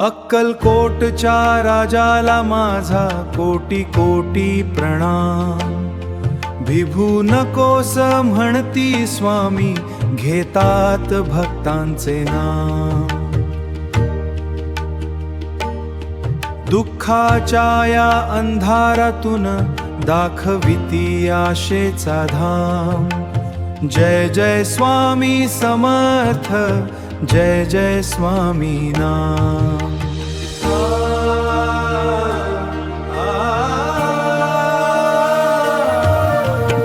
अक्कलकोटच्या राजाला माझा कोटी कोटी प्रणाम। विभू नकोस म्हणती स्वामी, घेतात भक्तांचे नाम। दुःखाच्या या अंधारातून दाखविती आशेचा धाम। जय जय स्वामी समर्थ, जय जय स्वामी नाम।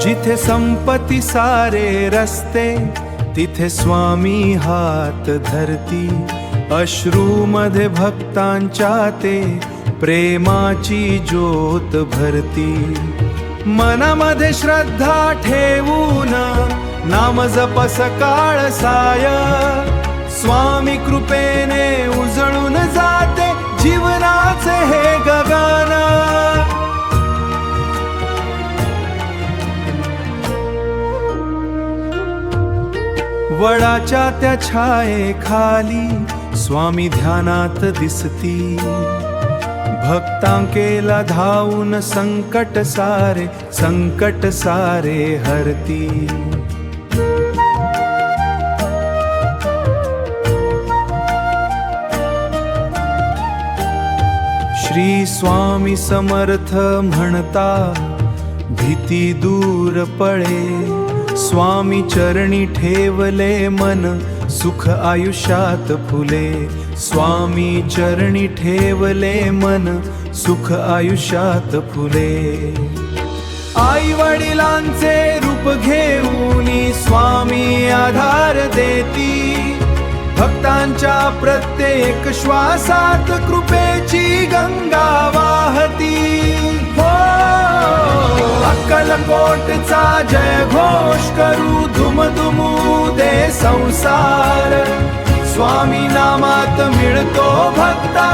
जिथे संपत्ती सारे रस्ते, तिथे स्वामी हात धरती। अश्रूमध्ये भक्तांच्या ते प्रेमाची ज्योत भरती। मनामध्ये श्रद्धा ठेवून नाम जप सकाळ साय। स्वामी कृपेने उजळून जाते जीवनाचे हे गगन। वडाच्या त्या छायेखाली स्वामी ध्यानात दिसती। भक्तांकेला धावून संकट सारे हरती। श्री स्वामी समर्थ म्हणता भीती दूर पळे। स्वामी चरणी ठेवले मन, सुख आयुष्यात फुले। स्वामी चरणी ठेवले मन, सुख आयुष्यात फुले। आई वडिलांचे रूप घेऊन स्वामी आधार देती। भक्तांच्या प्रत्येक श्वासात कृपेची गंगा वाहती। हो अक्कलकोटचा जय घोष करू, धुमधुमू दे संसार। स्वामी नामात मिळतो भक्ता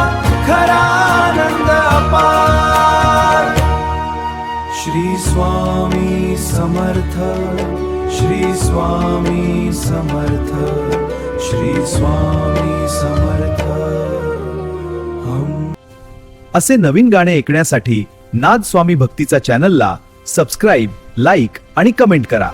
खरा आनंद अपार। श्री स्वामी समर्थ, श्री स्वामी समर्थ, श्री स्वामी समर्थ। असे नवीन गाणे ऐकण्यासाठी नाद स्वामी भक्तीचा चॅनलला सबस्क्राईब, लाईक आणि कमेंट करा।